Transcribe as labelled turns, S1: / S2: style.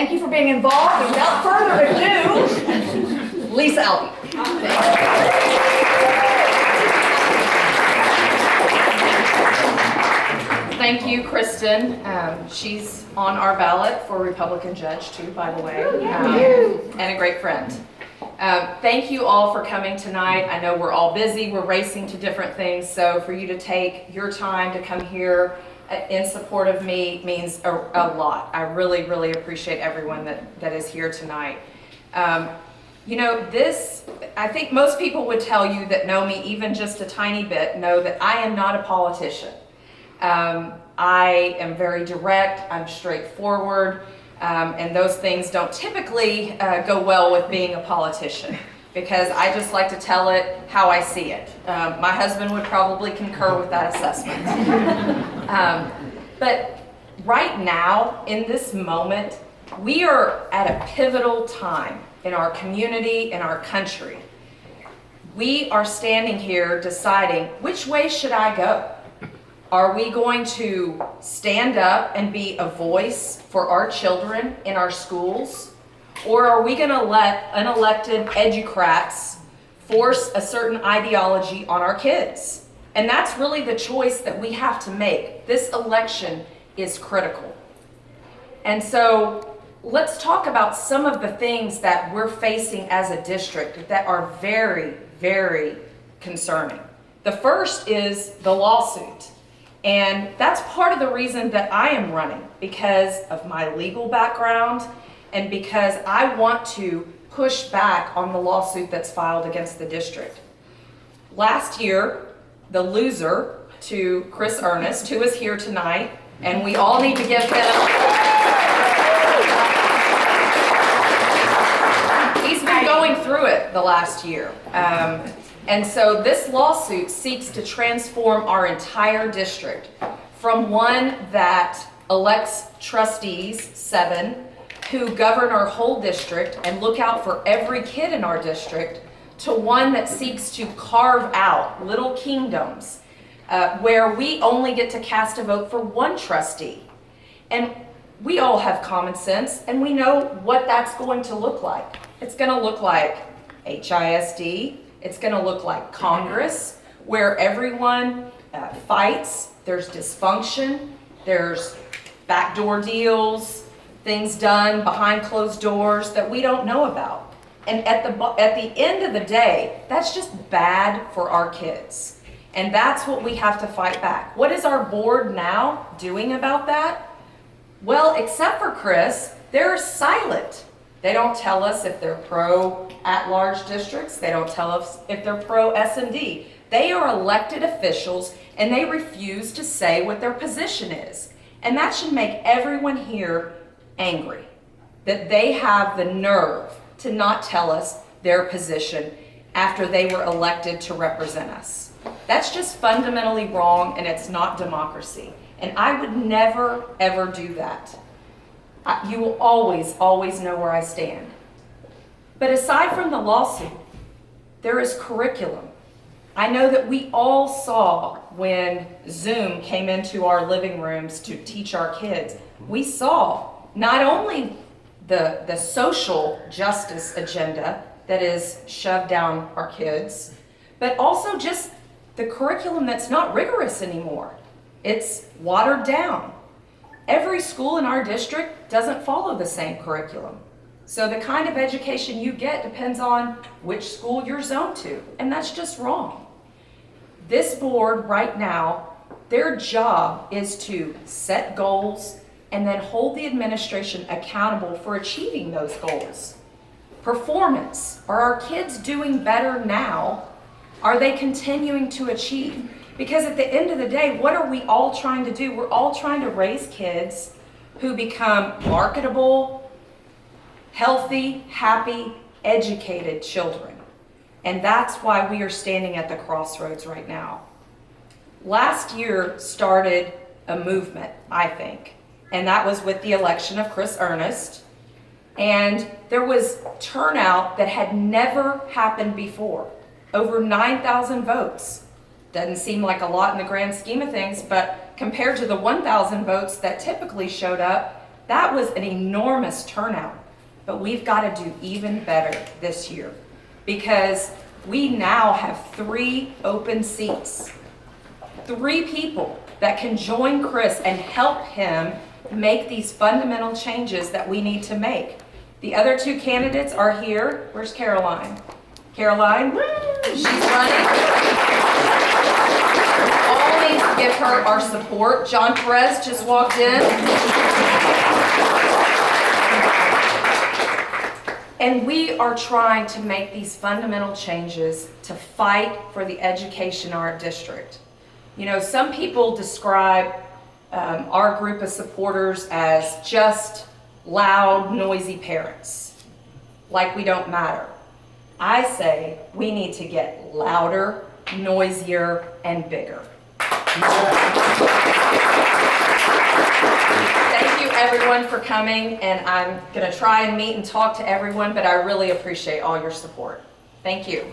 S1: Thank you for being involved. And without further ado, Lisa Alpe. Thank you, Kristen. She's on our ballot for Republican judge too, by the way, and a great friend. Thank you all for coming tonight. I know we're all busy. We're racing to different things. So for you to take your time to come here in support of me means a lot. I really, really appreciate everyone that is here tonight. You know, I think most people would tell you that know me even just a tiny bit, know that I am not a politician. I am very direct, I'm straightforward, and those things don't typically go well with being a politician, because I just like to tell it how I see it. My husband would probably concur with that assessment. But right now, in this moment, we are at a pivotal time in our community, in our country. We are standing here deciding, which way should I go? Are we going to stand up and be a voice for our children in our schools? Or are we going to let unelected educrats force a certain ideology on our kids? And that's really the choice that we have to make. This election is critical. And so let's talk about some of the things that we're facing as a district that are very, very concerning. The first is the lawsuit. And that's part of the reason that I am running, because of my legal background and because I want to push back on the lawsuit that's filed against the district. Last year, the loser to Chris Ernest, who is here tonight, and we all need to give him, he's been going through it the last year. And so this lawsuit seeks to transform our entire district from one that elects trustees, 7, who govern our whole district and look out for every kid in our district, to one that seeks to carve out little kingdoms where we only get to cast a vote for one trustee. And we all have common sense, and we know what that's going to look like. It's going to look like HISD. It's going to look like Congress, where everyone fights, there's dysfunction, there's backdoor deals, things done behind closed doors that we don't know about. And at the end of the day, that's just bad for our kids. And that's what we have to fight back. What is our board now doing about that? Well, except for Chris, they're silent. They don't tell us if they're pro at-large districts. They don't tell us if they're pro S&D. They are elected officials, and they refuse to say what their position is. And that should make everyone here angry, that they have the nerve to not tell us their position after they were elected to represent us. That's just fundamentally wrong, and it's not democracy. And I would never, ever do that. You will always, always know where I stand. But aside from the lawsuit, there is curriculum. I know that we all saw when Zoom came into our living rooms to teach our kids, we saw not only the social justice agenda that is shoved down our kids, but also just the curriculum that's not rigorous anymore. It's watered down. Every school in our district doesn't follow the same curriculum. So the kind of education you get depends on which school you're zoned to, and that's just wrong. This board right now, their job is to set goals and then hold the administration accountable for achieving those goals. Performance. Are our kids doing better now? Are they continuing to achieve? Because at the end of the day, what are we all trying to do? We're all trying to raise kids who become marketable, healthy, happy, educated children. And that's why we are standing at the crossroads right now. Last year started a movement, I think, and that was with the election of Chris Ernest. And there was turnout that had never happened before. Over 9,000 votes. Doesn't seem like a lot in the grand scheme of things, but compared to the 1,000 votes that typically showed up, That was an enormous turnout, but we've got to do even better this year because we now have 3 open seats. 3 people that can join Chris and help him make these fundamental changes that we need to make. The other 2 candidates are here. Where's Caroline? Caroline, she's running. All needs to give her our support. John Perez just walked in. And we are trying to make these fundamental changes to fight for the education in our district. You know, some people describe our group of supporters as just loud, noisy parents, like we don't matter. I say we need to get louder, noisier, and bigger. Thank you everyone for coming, and I'm going to try and meet and talk to everyone, but I really appreciate all your support. Thank you.